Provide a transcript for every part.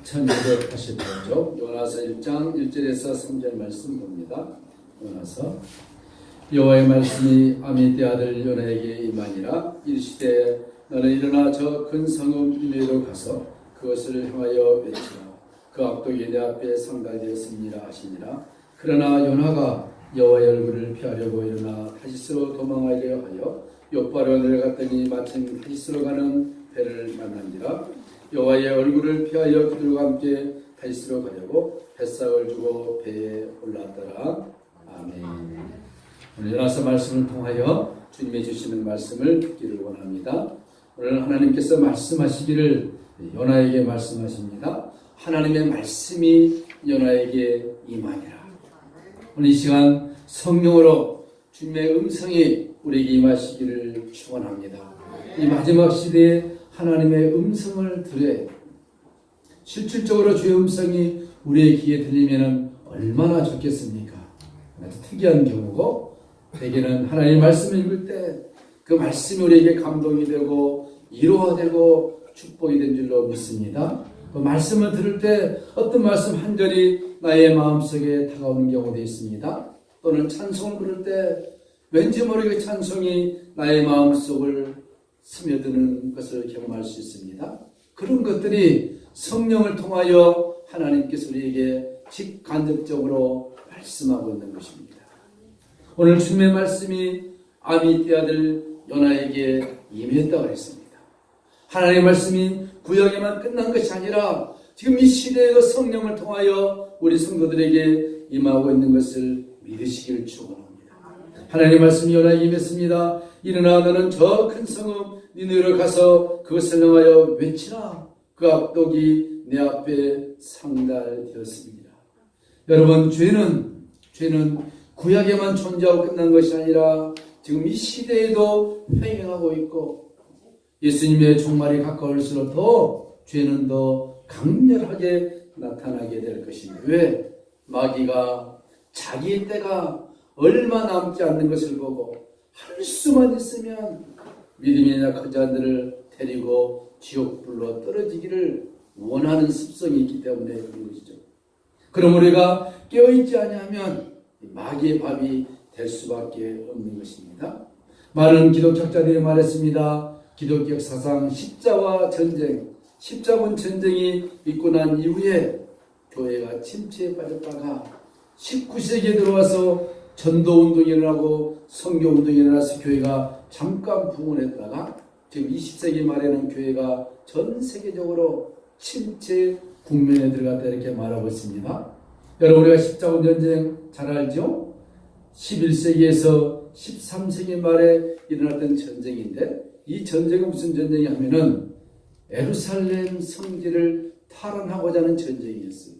1285쪽 요나서 1장 1절에서 3절 말씀 봅니다. 요나서 여호와의 말씀이 아미떼 아들 요나에게 임하니라. 이르시되 너는 일어나 저 큰 성읍 니느웨로 가서 그것을 향하여 외치라. 그 악독이 내 앞에 상달되었습니다 하시니라. 그러나 요나가 여호와의 얼굴을 피하려고 일어나 타시스로 도망하려 하여 요바로 내려갔더니 마침 타시스로 가는 배를 만난지라. 여호와의 얼굴을 피하여 그들과 함께 타시스로 가려고 뱃삭을 주고 배에 올랐더라. 아멘. 오늘 요나서 말씀을 통하여 주님이 주시는 말씀을 듣기를 원합니다. 오늘 하나님께서 말씀하시기를 요나에게 말씀하십니다. 하나님의 말씀이 요나에게 임하니라. 오늘 이 시간 성령으로 주님의 음성이 우리에게 임하시기를 축원합니다. 이 마지막 시대에 하나님의 음성을 들어야 실질적으로 주의 음성이 우리의 귀에 들리면 얼마나 좋겠습니까? 아주 특이한 경우고, 대개는 하나님의 말씀을 읽을 때 그 말씀이 우리에게 감동이 되고 위로되고 축복이 된 줄로 믿습니다. 그 말씀을 들을 때 어떤 말씀 한 절이 나의 마음속에 다가오는 경우도 있습니다. 또는 찬송을 부를 때 왠지 모르게 찬송이 나의 마음속을 스며드는 것을 경험할 수 있습니다. 그런 것들이 성령을 통하여 하나님께서 우리에게 직간접적으로 말씀하고 있는 것입니다. 오늘 주님의 말씀이 아미떼 아들 요나에게 임했다고 했습니다. 하나님의 말씀이 구약에만 끝난 것이 아니라 지금 이 시대에도 성령을 통하여 우리 성도들에게 임하고 있는 것을 믿으시기를 축원합니다. 하나님의 말씀이 요나에게 임했습니다. 일어나 너는 저 큰 성읍 니느웨로 가서 그것을 향하여 외치라. 그 악독이 내 앞에 상달되었습니다. 여러분, 죄는 구약에만 존재하고 끝난 것이 아니라 지금 이 시대에도 횡행하고 있고, 예수님의 종말이 가까울수록 더 죄는 더 강렬하게 나타나게 될 것입니다. 왜? 마귀가 자기의 때가 얼마 남지 않는 것을 보고 할 수만 있으면 믿음이 약한 자들을 데리고 지옥불로 떨어지기를 원하는 습성이 있기 때문에 그런 것이죠. 그럼 우리가 깨어있지 아니하면 마귀의 밥이 될 수밖에 없는 것입니다. 많은 기독학자들이 말했습니다. 기독교 역사상 십자군 전쟁이 있고 난 이후에 교회가 침체에 빠졌다가 19세기에 들어와서 전도운동이 일어나고 선교운동이 일어나서 교회가 잠깐 부흥했다가 지금 20세기 말에는 교회가 전 세계적으로 침체 국면에 들어갔다 이렇게 말하고 있습니다. 여러분, 우리가 십자군 전쟁 잘 알죠? 11세기에서 13세기 말에 일어났던 전쟁인데, 이 전쟁은 무슨 전쟁이 하면은 예루살렘 성지를 탈환하고자 하는 전쟁이었어요.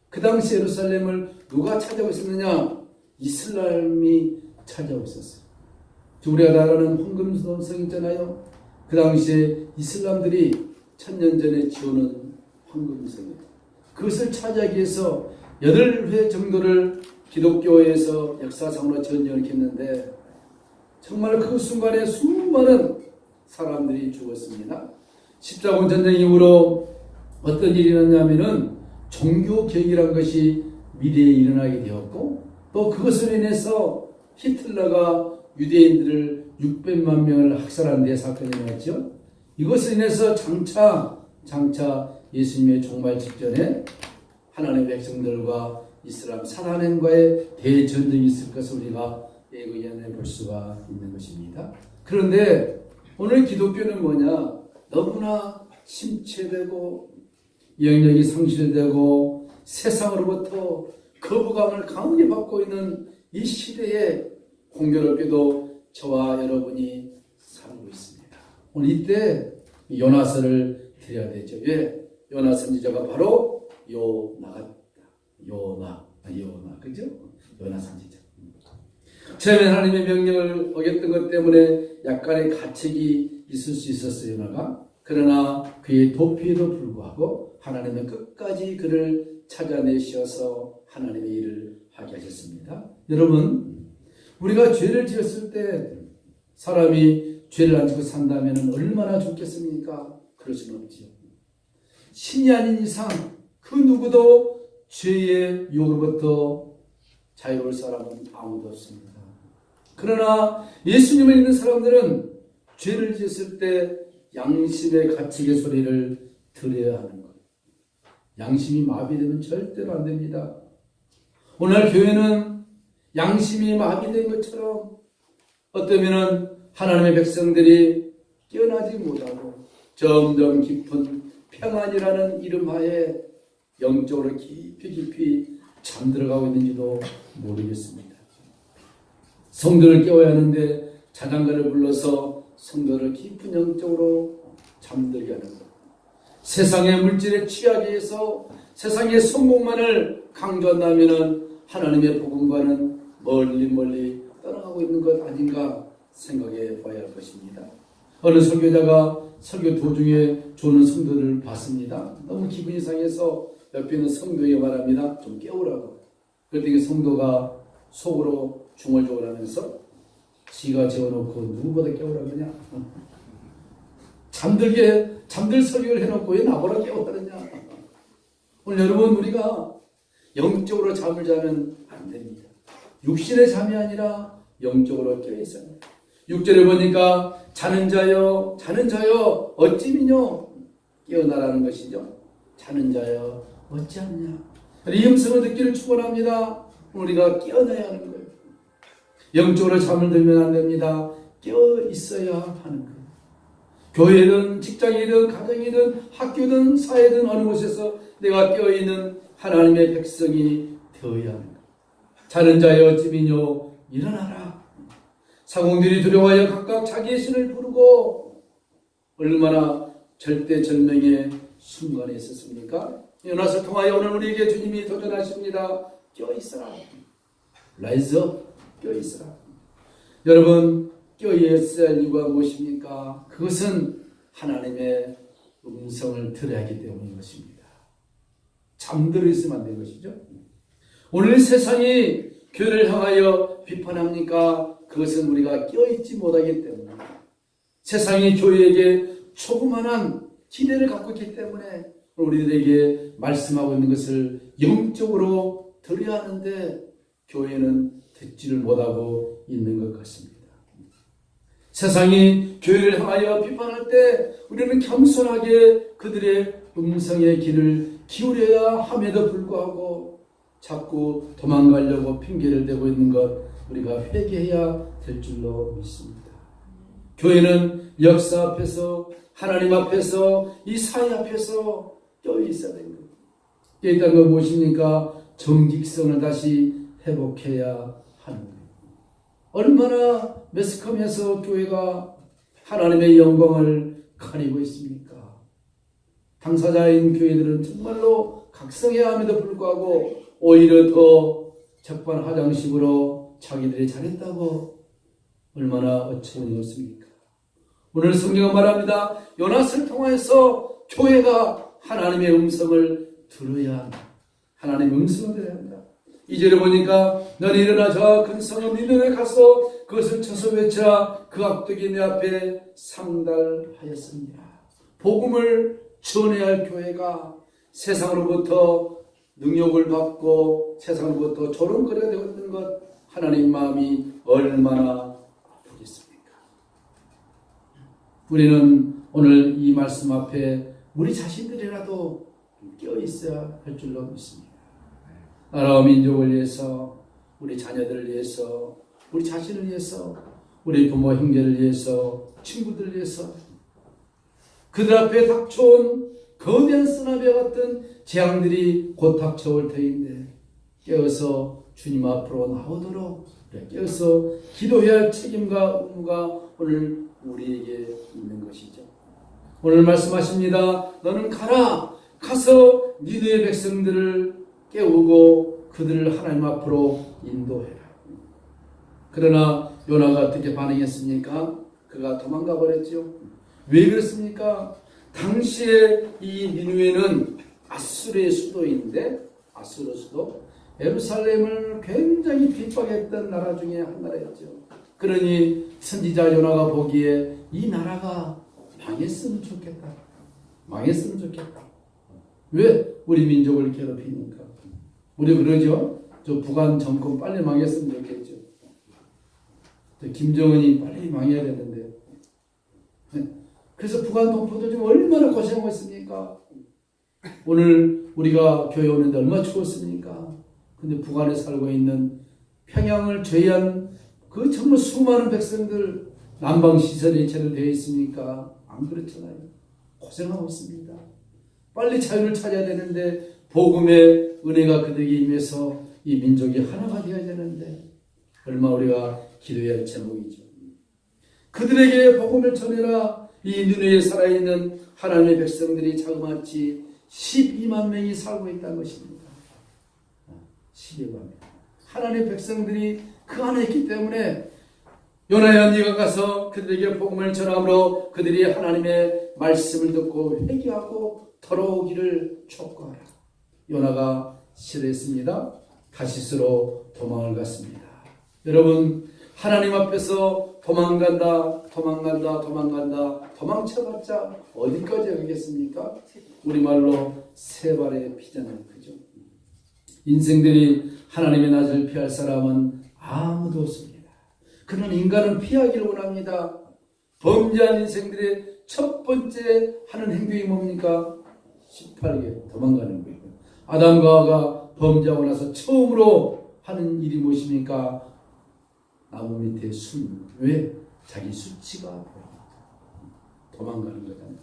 그 당시 예루살렘을 누가 차지하고 있었느냐? 이슬람이 차지하고 있었어요. 우리가 다 아는 황금성 있잖아요. 그 당시에 이슬람들이 1000년 전에 지어놓은 황금성이에요. 그것을 차지하기 위해서 8회 정도를 기독교에서 역사상으로 전쟁을 했는데, 정말 그 순간에 수많은 사람들이 죽었습니다. 십자군 전쟁 이후로 어떤 일이 일어났냐면은 종교개혁이라는 것이 미래에 일어나게 되었고, 또 그것으로 인해서 히틀러가 유대인들을 600만 명을 학살하는 데 사건이 일어났죠. 이것으로 인해서 장차 예수님의 종말 직전에 하나님의 백성들과 이슬람 사단행과의 대전쟁이 있을 것을 우리가 예견해 볼 수가 있는 것입니다. 그런데 오늘 기독교는 뭐냐? 너무나 침체되고 영역이 상실되고 세상으로부터 거부감을 강하게 받고 있는 이 시대에 공교롭게도 저와 여러분이 살고 있습니다. 오늘 이때 요나서를 드려야 되죠. 왜? 요나 선지자가 바로 요나, 그죠? 요나 선지자. 처음에 하나님의 명령을 어겼던 것 때문에 약간의 가책이 있을 수 있었어요, 요나가. 그러나 그의 도피에도 불구하고 하나님은 끝까지 그를 찾아내셔서 하나님의 일을 하게 하셨습니다. 여러분, 우리가 죄를 지었을 때 사람이 죄를 안 짓고 산다면 얼마나 좋겠습니까? 그럴 수는 없지요. 신이 아닌 이상 그 누구도 죄의 유혹으로부터 자유로울 사람은 아무도 없습니다. 그러나 예수님을 믿는 사람들은 죄를 지었을 때 양심의 가책의 소리를 들어야 하는 것. 양심이 마비되면 절대로 안 됩니다. 오늘 교회는 양심이 마비된 것처럼 어쩌면 하나님의 백성들이 깨어나지 못하고 점점 깊은 평안이라는 이름하에 영적으로 깊이 잠들어가고 있는지도 모르겠습니다. 성도를 깨워야 하는데 찬양가를 불러서 성도를 깊은 영적으로 잠들게 하는 것. 세상의 물질에 취하기 위해서 세상의 성공만을 강조한다면 하나님의 복음과는 멀리 떠나가고 있는 것 아닌가 생각해 봐야 할 것입니다. 어느 설교자가 설교 도중에 조는 성도를 봤습니다. 너무 기분이 상해서 옆에 있는 성도에게 말합니다. 좀 깨우라고. 그랬더니 성도가 속으로 중얼중얼하면서 지가 재워놓고 누구보다 깨우라 그러냐. 잠들 설교를 해놓고 왜 나보라 깨우라 그러냐. 오늘 여러분, 우리가 영적으로 잠을 자면 안 됩니다. 육신의 잠이 아니라 영적으로 깨어있어야 합니다. 6절에 보니까 자는 자여 어찌미뇨 깨어나라는 것이죠. 자는 자여 어찌하느냐. 이 음성을 듣기를 축원합니다. 우리가 깨어나야 하는 거예요. 영적으로 잠을 들면 안 됩니다. 깨어 있어야 하는 거예요. 교회든 직장이든 가정이든 학교든 사회든 어느 곳에서 내가 깨어있는 하나님의 백성이 되어야 하는 거예요. 자는 자여 어찌미뇨 일어나라. 사공들이 두려워하여 각각 자기의 신을 부르고 얼마나 절대절명의 순간에 있었습니까? 요나스를 통하여 오늘 우리에게 주님이 도전하십니다. 깨어있어라. 라이즈 업. 깨어있어라. 여러분, 깨어있어야 할 이유가 무엇입니까? 그것은 하나님의 음성을 들어야 하기 때문인 것입니다. 잠들어 있으면 안 되는 것이죠. 오늘 세상이 교회를 향하여 비판합니까? 그것은 우리가 깨어있지 못하기 때문입니다. 세상이 교회에게 조그만한 기대를 갖고 있기 때문에 우리들에게 말씀하고 있는 것을 영적으로 들어야 하는데 교회는 듣지를 못하고 있는 것 같습니다. 세상이 교회를 향하여 비판할 때 우리는 겸손하게 그들의 음성의 귀를 기울여야 함에도 불구하고 자꾸 도망가려고 핑계를 대고 있는 것 우리가 회개해야 될 줄로 믿습니다. 교회는 역사 앞에서 하나님 앞에서 이 사회 앞에서 껴 있어야 됩니다. 껴 있다는 건 무엇입니까? 정직성을 다시 회복해야 하는 거예요. 얼마나 매스컴에서 교회가 하나님의 영광을 가리고 있습니까? 당사자인 교회들은 정말로 각성해야 함에도 불구하고 오히려 더 적반하장식으로 자기들이 잘했다고 얼마나 어처구니 없습니까? 오늘 성경은 말합니다. 요나스를 통해서 교회가 하나님의 음성을 들어야 한다. 하나님의 음성을 들어야 한다. 2절에 보니까 너는 일어나 저 큰 성읍 니느웨에 가서 그것을 쳐서 외치라. 그 악독이 내 앞에 상달하였습니다. 복음을 전해야 할 교회가 세상으로부터 능욕을 받고 세상으로부터 조롱거리가 되고 있는 것 하나님 마음이 얼마나 아프겠습니까? 우리는 오늘 이 말씀 앞에 우리 자신들이라도 깨어있어야 할 줄로 믿습니다. 나라와 민족을 위해서, 우리 자녀들을 위해서, 우리 자신을 위해서, 우리 부모 형제를 위해서, 친구들을 위해서 그들 앞에 닥쳐온 거대한 쓰나미와 같은 재앙들이 곧 닥쳐올 터인데 깨어서 주님 앞으로 나오도록 깨어서 기도해야 할 책임과 의무가 오늘 우리에게 있는 것이죠. 오늘 말씀하십니다. 너는 가서 니느웨 백성들을 깨우고 그들을 하나님 앞으로 인도해라. 그러나 요나가 어떻게 반응했습니까? 그가 도망가 버렸죠. 왜 그렇습니까? 당시에 이 니느웨는 아수르의 수도인데 아수르 수도 예루살렘을 굉장히 핍박했던 나라 중에 한 나라였죠. 그러니 선지자 요나가 보기에 이 나라가 망했으면 좋겠다. 왜 우리 민족을 괴롭히니까? 우리 그러죠? 저 북한 정권 빨리 망했으면 좋겠죠. 저 김정은이 빨리 망해야 되는데. 그래서 북한 동포들 좀 얼마나 고생하고 있습니까? 오늘 우리가 교회 오는데 얼마나 추웠습니까? 근데 북한에 살고 있는 평양을 제외한 그 정말 수많은 백성들 난방시설이 제대로 되어 있습니까? 안 그렇잖아요. 고생하고 있습니다. 빨리 자유를 찾아야 되는데 복음의 은혜가 그들에게 임해서 이 민족이 하나가 되어야 되는데 얼마 우리가 기도해야 할 제목이죠. 그들에게 복음을 전해라. 이 눈에 살아있는 하나님의 백성들이 자그마치 12만 명이 살고 있다는 것입니다. 12만 명. 하나님의 백성들이 그 안에 있기 때문에 요나야 네가 가서 그들에게 복음을 전함으로 그들이 하나님의 말씀을 듣고 회개하고 돌아오기를 촉구하라. 요나가 싫어했습니다. 다시스로 도망을 갔습니다. 여러분 하나님 앞에서 도망간다 도망쳐봤자 어디까지 가겠습니까? 우리말로 세 발의 피잖아요. 그죠? 인생들이 하나님의 낯을 피할 사람은 아무도 없습니다. 그러나 인간은 피하기를 원합니다. 범죄한 인생들의 첫 번째 하는 행동이 뭡니까? 18개 도망가는 거예요. 아담과 하와가 범죄하고 나서 처음으로 하는 일이 무엇입니까? 나무 밑에 숨. 왜? 자기 수치가 보입니다. 도망가는 거잖아요.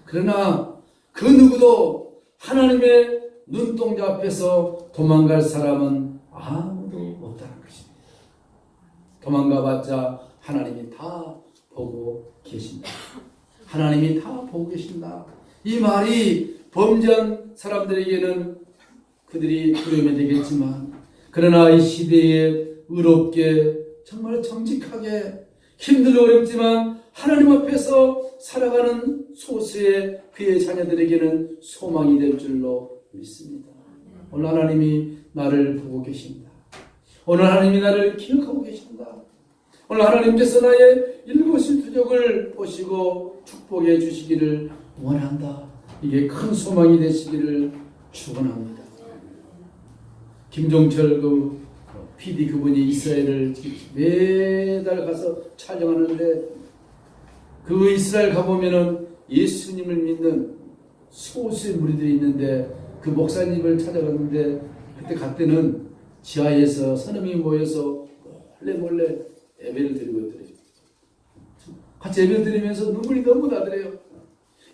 그러나 그 누구도 하나님의 눈동자 앞에서 도망갈 사람은 아무도 없다는 것입니다. 도망가봤자 하나님이 다 보고 계신다. 하나님이 다 보고 계신다. 이 말이 범죄한 사람들에게는 그들이 두려움이 되겠지만 그러나 이 시대에 의롭게 정말 정직하게 힘들고 어렵지만 하나님 앞에서 살아가는 소수의 그의 자녀들에게는 소망이 될 줄로 믿습니다. 오늘 하나님이 나를 보고 계신다. 오늘 하나님이 나를 기억하고 계신다. 오늘 하나님께서 나의 일거수일투족을 보시고 축복해 주시기를 원한다. 이게 큰 소망이 되시기를 축원합니다. 김종철 그 PD 그분이 이스라엘을 매달 가서 촬영하는데 그 이스라엘 가보면은 예수님을 믿는 소수의 무리들이 있는데 그 목사님을 찾아갔는데 그때 갔더는 지하에서 서너 명이 모여서 몰래 예배를 드리고 있더래요. 같이 예배를 드리면서 눈물이 너무 나더래요.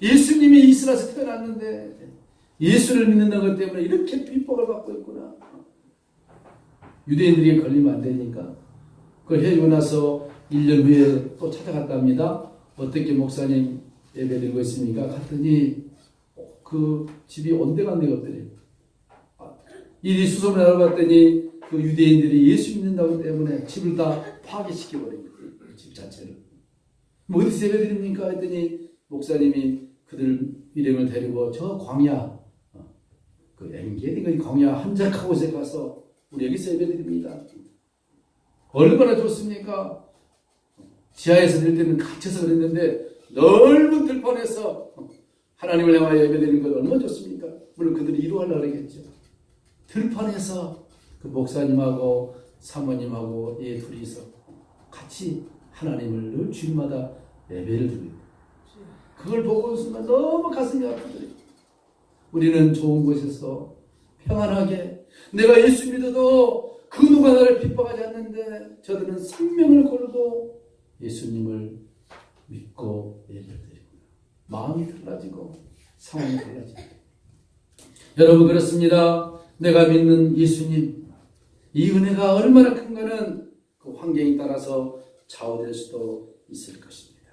예수님이 이스라엘에서 태어났는데 예수를 믿는다는 것 때문에 이렇게 핍박을 받고 있구나. 유대인들이 걸리면 안 되니까 그걸 해주고 나서 1년 후에 또 찾아갔답니다. 어떻게 목사님 예배 드리고 있습니까? 갔더니 그 집이 온데간데가 없더래요. 일이 수소문 알아봤더니 그 유대인들이 예수 믿는다고 때문에 집을 다 파괴시켜버린 거예요. 집 자체를. 뭐 어디서 예배 드립니까? 했더니 목사님이 그들 일행을 데리고 저 광야 그 엔게디 광야 한적한 곳에 가서 우리 여기서 예배 드립니다. 얼마나 좋습니까? 지하에서 들 때는 갇혀서 그랬는데 넓은 들판에서 하나님을 향하여 예배 드리는 것 얼마나 좋습니까? 물론 그들이 이루하려고 그러겠죠. 들판에서 그 목사님하고 사모님하고 이 둘이서 같이 하나님을 늘 주일마다 예배를 드립니다. 그걸 보고 순간 너무 가슴이 아프더래요. 우리는 좋은 곳에서 평안하게 내가 예수 믿어도 그 누가 나를 핍박하지 않는데 저들은 생명을 걸고 예수님을 믿고 예배를 드리고 마음이 달라지고 상황이 달라지고 여러분 그렇습니다. 내가 믿는 예수님 이 은혜가 얼마나 큰가는 그 환경에 따라서 좌우될 수도 있을 것입니다.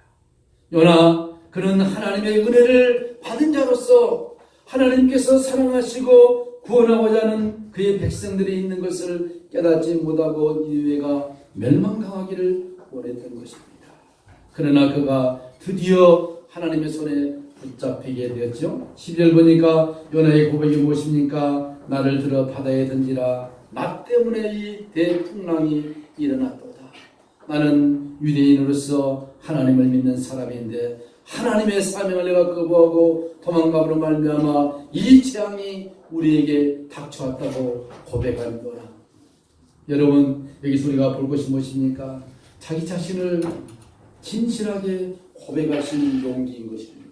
요나 그는 하나님의 은혜를 받은 자로서 하나님께서 사랑하시고 구원하고자 하는 그의 백성들이 있는 것을 깨닫지 못하고 니느웨가 멸망당하기를 원했던 것입니다. 그러나 그가 드디어 하나님의 손에 붙잡히게 되었죠. 12절 보니까 요나의 고백이 무엇입니까? 나를 들어 바다에 던지라. 나 때문에 이 대풍랑이 일어났도다. 나는 유대인으로서 하나님을 믿는 사람인데 하나님의 사명을 내가 거부하고 도망감으로 말미암아 이 재앙이 우리에게 닥쳐왔다고 고백하는 거라. 여러분, 여기서 우리가 볼 것이 무엇입니까? 자기 자신을 진실하게 고백할 수 있는 용기인 것입니다.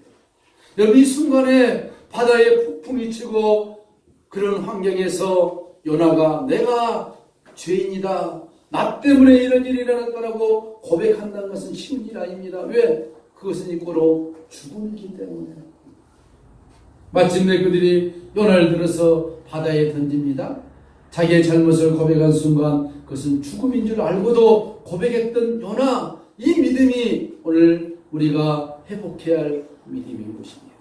여러분, 이 순간에 바다에 폭풍이 치고 그런 환경에서 요나가 내가 죄인이다, 나 때문에 이런 일이 일어났다라고 고백한다는 것은 쉬운 일 아닙니다. 왜? 그것은 이꼬로 죽음이기 때문에. 마침내 그들이 요나를 들어서 바다에 던집니다. 자기의 잘못을 고백한 순간 그것은 죽음인 줄 알고도 고백했던 요나, 이 믿음이 오늘 우리가 회복해야 할 믿음인 것입니다.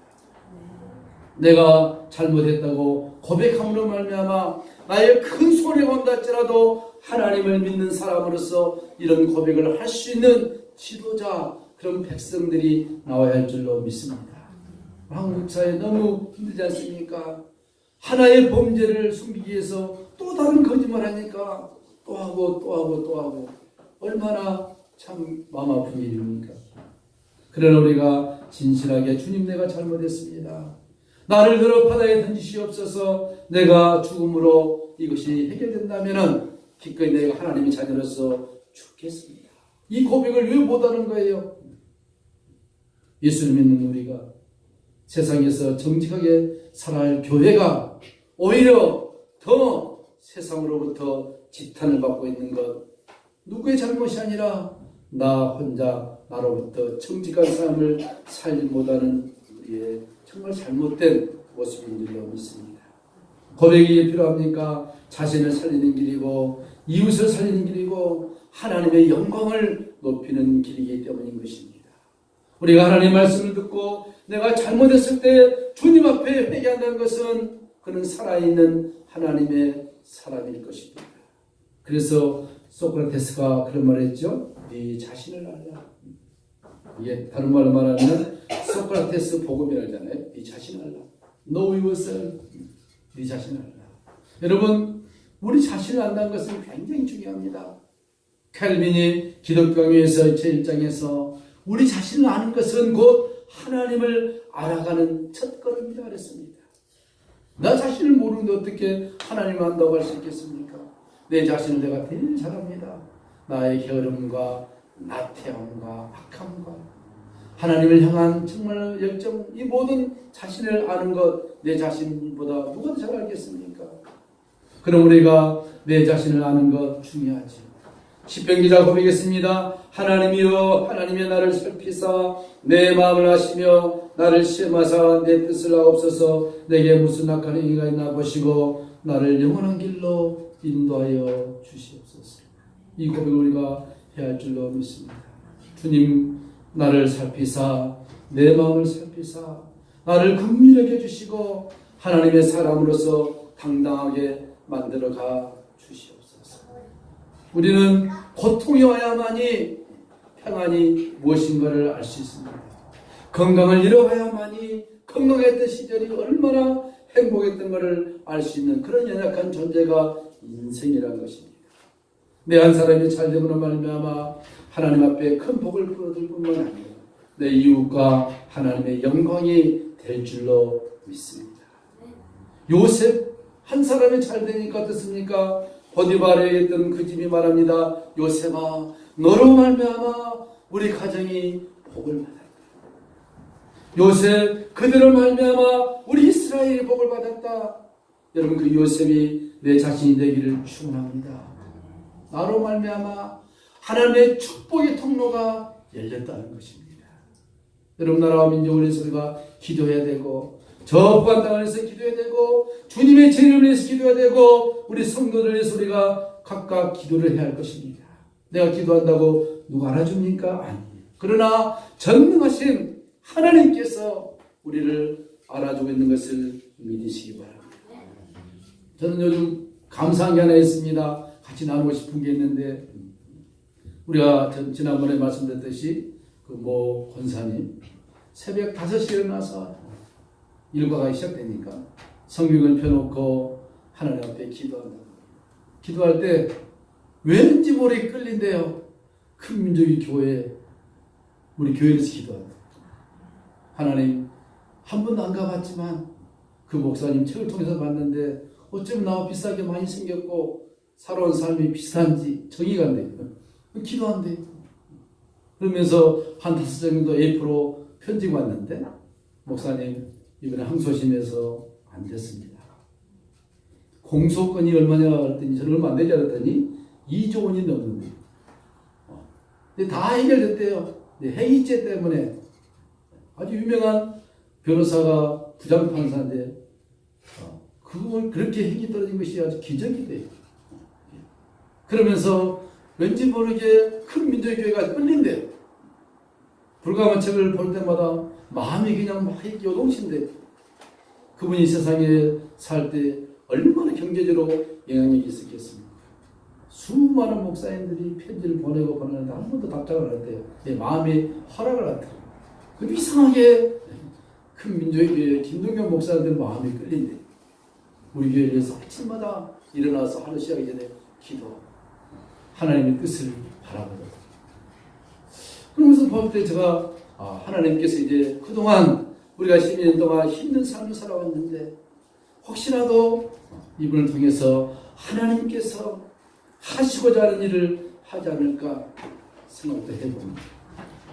내가 잘못했다고 고백함으로 말미암아 나의 큰 손해가 온다 할지라도 하나님을 믿는 사람으로서 이런 고백을 할 수 있는 지도자, 그런 백성들이 나와야 할 줄로 믿습니다. 한국 사회 너무 힘들지 않습니까? 하나의 범죄를 숨기기 위해서 또 다른 거짓말하니까 또 하고 얼마나 참 마음 아픈 일입니까? 그러나 우리가 진실하게 주님, 내가 잘못했습니다, 나를 들어 바다에 던지시옵소서, 내가 죽음으로 이것이 해결된다면 기꺼이 내가 하나님의 자녀로서 죽겠습니다. 이 고백을 왜 못하는 거예요? 예수를 믿는 우리가 세상에서 정직하게 살아야 할 교회가 오히려 더 세상으로부터 지탄을 받고 있는 것, 누구의 잘못이 아니라 나 혼자 나로부터 정직한 삶을 살지 못하는 우리의 정말 잘못된 모습인 줄로 믿습니다. 고백이 필요합니까? 자신을 살리는 길이고 이웃을 살리는 길이고 하나님의 영광을 높이는 길이기 때문인 것입니다. 우리가 하나님의 말씀을 듣고 내가 잘못했을 때 주님 앞에 회개한다는 것은 그는 살아있는 하나님의 사람일 것입니다. 그래서 소크라테스가 그런 말을 했죠. 네 자신을 알라. 이게 다른 말로 말하면 소크라테스 복음이라잖아요. 네 자신을 알라. Know yourself. 네 자신을 알라. 여러분, 우리 자신을 안다는 것은 굉장히 중요합니다. 칼빈이 기독교에서 제1장에서 우리 자신을 아는 것은 곧 하나님을 알아가는 첫걸음이라 그랬습니다. 나 자신을 모르는데 어떻게 하나님을 안다고 할 수 있겠습니까? 내 자신을 내가 제일 잘합니다. 나의 게으름과 나태함과 악함과 하나님을 향한 정말 열정, 이 모든 자신을 아는 것, 내 자신보다 누가 더 잘 알겠습니까? 그럼 우리가 내 자신을 아는 것 중요하지. 시편 기자 고백했습니다. 하나님이여, 하나님의 나를 살피사 내 마음을 아시며 나를 시험하사 내 뜻을 아옵소서. 내게 무슨 악한 행위가 있나 보시고 나를 영원한 길로 인도하여 주시옵소서. 이 고백을 우리가 해야 할 줄로 믿습니다. 주님, 나를 살피사 내 마음을 살피사 나를 긍휼하게 해주시고 하나님의 사람으로서 당당하게 만들어가 주시옵소서. 우리는 고통이 와야만이 평안이 무엇인가를 알 수 있습니다. 건강을 잃어봐야만이 건강했던 시절이 얼마나 행복했던 것을 알 수 있는 그런 연약한 존재가 인생이라는 것입니다. 내 한 사람이 잘됨으로 말미암아 하나님 앞에 큰 복을 끌어들 뿐만 아니라 내 이웃과 하나님의 영광이 될 줄로 믿습니다. 요셉 한 사람이 잘 되니까 어떻습니까? 보디발에 있던 그 집이 말합니다. 요셉아, 너로 말미암아 우리 가정이 복을 받았다. 요셉, 그대로 말미암아 우리 이스라엘이 복을 받았다. 여러분, 그 요셉이 내 자신이 되기를 축원합니다. 나로 말미암아 하나님의 축복의 통로가 열렸다는 것입니다. 여러분, 나라와 민족을 위해서 우리가 기도해야 되고 저 부한당을 위해서 기도해야 되고 주님의 재림을 위해서 기도해야 되고 우리 성도들 위해서 우리가 각각 기도를 해야 할 것입니다. 내가 기도한다고 누가 알아줍니까? 아니에요. 그러나 전능하신 하나님께서 우리를 알아주고 있는 것을 믿으시기 바랍니다. 저는 요즘 감사한 게 하나 있습니다. 같이 나누고 싶은 게 있는데, 우리가 지난번에 말씀드렸듯이 그 모 권사님 새벽 5시에 일어나서 일과가 시작되니까 성경을 펴놓고 하나님 앞에 기도한다. 기도할 때 왠지 모르게 끌린대요. 큰 민족의 교회, 우리 교회에서 기도한다. 하나님 한 번도 안 가봤지만 그 목사님 책을 통해서 봤는데 어쩌면 나와 비슷하게 많이 생겼고 살아온 삶이 비슷한지 정의가 안 돼요. 기도한대요. 그러면서 한 5장 정도 A4로 편지가 왔는데 목사님 이번에 항소심에서 안 됐습니다. 공소권이 얼마냐 했더니 저는 얼마 안 되지 않았더니 2조 원이 넘는데 근데 다 해결됐대요. 해이죄 때문에 아주 유명한 변호사가 부장판사인데 그걸 그렇게 핵이 떨어진 것이 아주 기적이 돼요. 그러면서 왠지 모르게 큰 민족교회가 끌린대요. 불가만 책을 볼 때마다 마음이 그냥 막 요동친대요. 그분이 세상에 살 때 얼마나 경제적으로 영향력이 있었겠습니까? 수많은 목사님들이 편지를 보내고 보내는데 한 번도 답장을 안 했대요. 내 마음이 허락을 안 해요. 그 이상하게 큰 민족의 교회 김동현 목사님들 마음이 끌린대. 우리 교회에 대해서 아침마다 일어나서 하루 시작하기 전에 기도, 하나님의 뜻을 바라보고. 그러면서 볼 때 제가 하나님께서 이제 그동안 우리가 10년 동안 힘든 삶을 살아왔는데 혹시라도 이분을 통해서 하나님께서 하시고자 하는 일을 하지 않을까 생각도 해봅니다.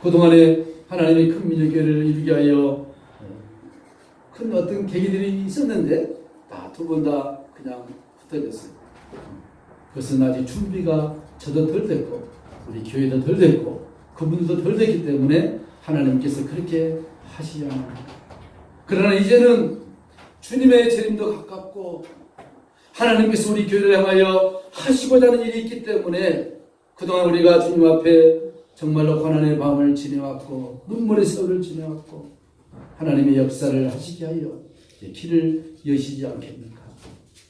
그동안에 하나님의 큰 민족교회를 이루게 하여 큰 어떤 계기들이 있었는데 다 두 번 다 그냥 흩어졌어요. 그것은 아직 준비가 저도 덜 됐고 우리 교회도 덜 됐고 그분들도 덜 됐기 때문에 하나님께서 그렇게 하시지 않습니다. 그러나 이제는 주님의 재림도 가깝고 하나님께서 우리 교회를 향하여 하시고자 하는 일이 있기 때문에 그동안 우리가 주님 앞에 정말로 고난의 밤을 지내왔고 눈물의 세월을 지내왔고 하나님의 역사를 하시게 하여 길을 여시지 않겠는가.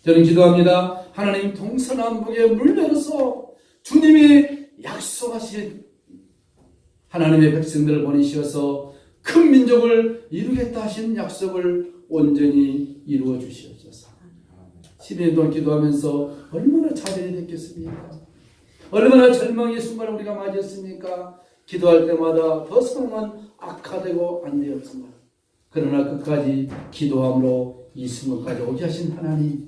저는 기도합니다. 하나님 동서남북에 물 열어서 주님이 약속하신 하나님의 백성들을 보내시어서 큰 민족을 이루겠다 하신 약속을 온전히 이루어 주시옵소서. 10년 동안 기도하면서 얼마나 차별이 됐겠습니까? 얼마나 절망의 순간을 우리가 맞이했습니까? 기도할 때마다 더 상황은 악화되고 안 되었지만 그러나 끝까지 기도함으로 이 순간까지 오게 하신 하나님,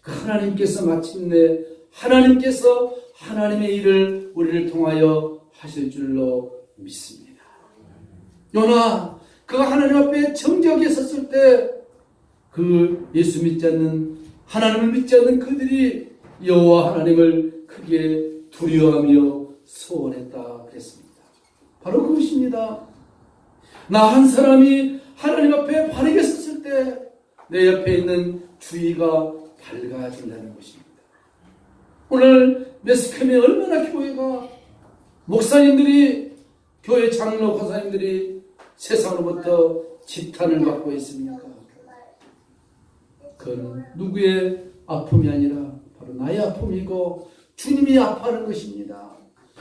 그 하나님께서 마침내 하나님께서 하나님의 일을 우리를 통하여 하실 줄로 믿습니다. 요나 그가 하나님 앞에 정직하게 섰을 때 그 예수 믿지 않는 하나님을 믿지 않는 그들이 여호와 하나님을 크게 두려워하며 소원했다 그랬습니다. 바로 그것입니다. 나 한 사람이 하나님 앞에 바르게 섰을 때 내 옆에 있는 주위가 밝아진다는 것입니다. 오늘 매스컴에 얼마나 교회가 목사님들이 교회 장로 권사님들이 세상으로부터 지탄을 받고 있습니까? 그건 누구의 아픔이 아니라 바로 나의 아픔이고 주님이 아파하는 것입니다.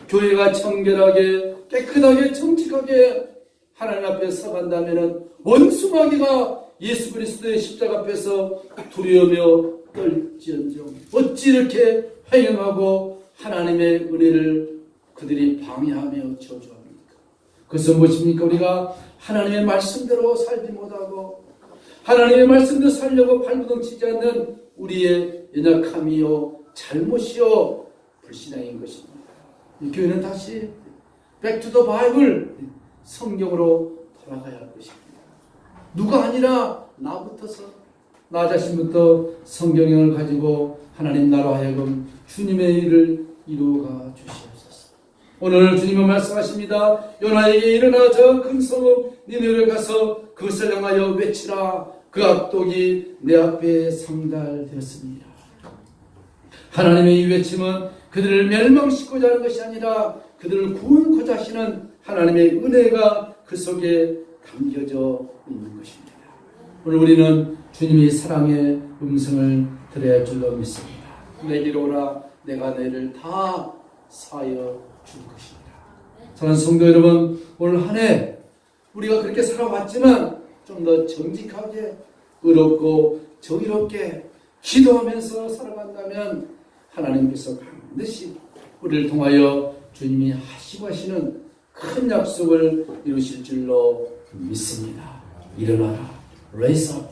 교회가 청결하게 깨끗하게 정직하게 하나님 앞에 서간다면 원수마귀가 예수 그리스도의 십자가 앞에서 두려우며 떨지언정 어찌 이렇게 횡행하고 하나님의 은혜를 그들이 방해하며 저주합니까? 그것은 무엇입니까? 우리가 하나님의 말씀대로 살지 못하고 하나님의 말씀대로 살려고 발버둥치지 않는 우리의 연약함이요 잘못이요 불신앙인 것입니다. 이 교회는 다시 Back to the Bible 성경으로 돌아가야 할 것입니다. 누가 아니라 나부터서 나 자신부터 성경을 가지고 하나님 나로 하여금 주님의 일을 이루어가 주시옵소서. 오늘 주님은 말씀하십니다. 요나에게 일어나 저 큰 성읍 니느웨를 가서 그것을 향하여 외치라. 그 악독이 내 앞에 상달되었습니다. 하나님의 이 외침은 그들을 멸망시키고자 하는 것이 아니라 그들을 구원코자 하시는 하나님의 은혜가 그 속에 담겨져 있는 것입니다. 오늘 우리는 주님의 사랑의 음성을 들어야 할 줄로 믿습니다. 내게로 오라 내가 너희를 다 사하여 줄 것입니다. 사랑하는 성도 여러분, 올 한 해 우리가 그렇게 살아왔지만 좀 더 정직하게 의롭고 정의롭게 기도하면서 살아간다면 하나님께서 반드시 우리를 통하여 주님이 하시고 하시는 큰 약속을 이루실 줄로 믿습니다. 일어나라. Raise up.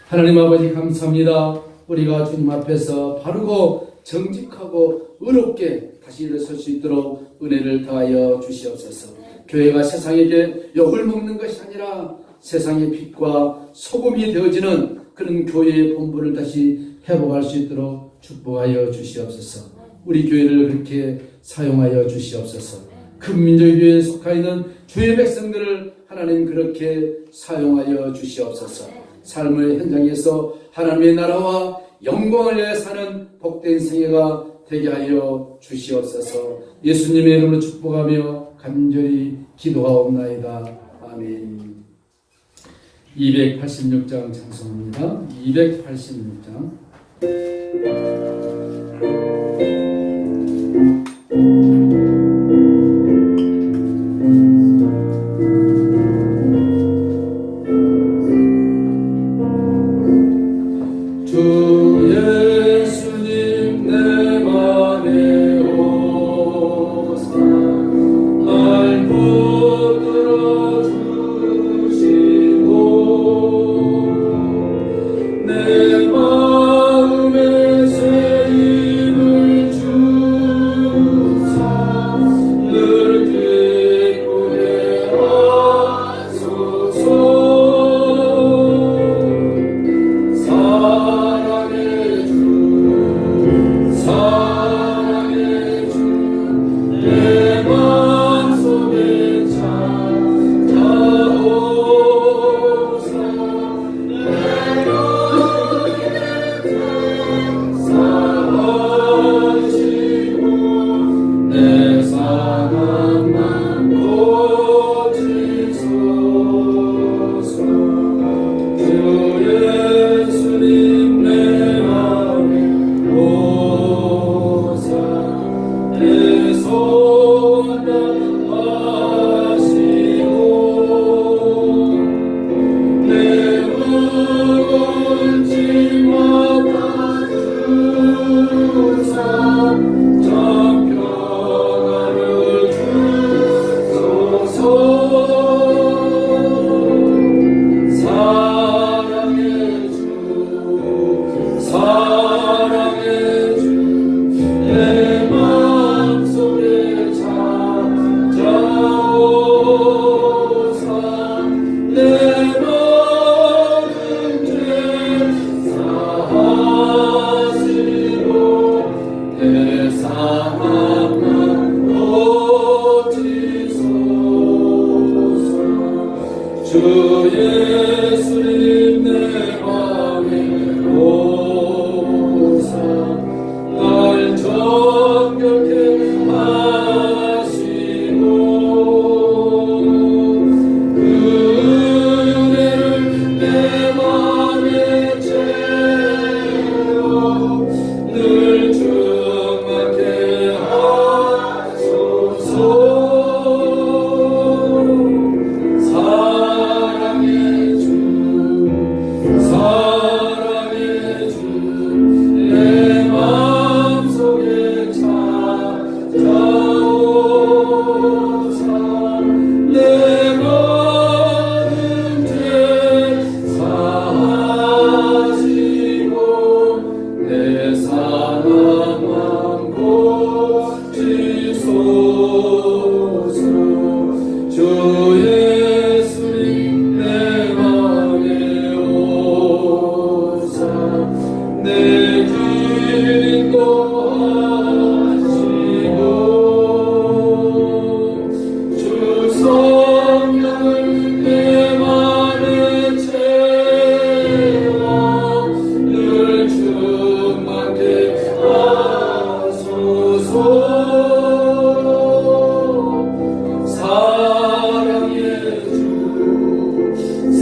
하나님 아버지 감사합니다. 우리가 주님 앞에서 바르고 정직하고 의롭게 다시 일어설 수 있도록 은혜를 더하여 주시옵소서. 교회가 세상에게 욕을 먹는 것이 아니라 세상의 빛과 소금이 되어지는 그런 교회의 본분을 다시 회복할 수 있도록 축복하여 주시옵소서. 우리 교회를 그렇게 사용하여 주시옵소서. 큰 민족의 교회에 속하 있는 주의 백성들을 하나님 그렇게 사용하여 주시옵소서. 삶의 현장에서 하나님의 나라와 영광을 위해 사는 복된 생애가 되게 하여 주시옵소서. 예수님의 이름으로 축복하며 간절히 기도하옵나이다. 아멘. 286장 찬송합니다. 286장.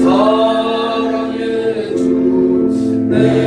사랑의 주, 내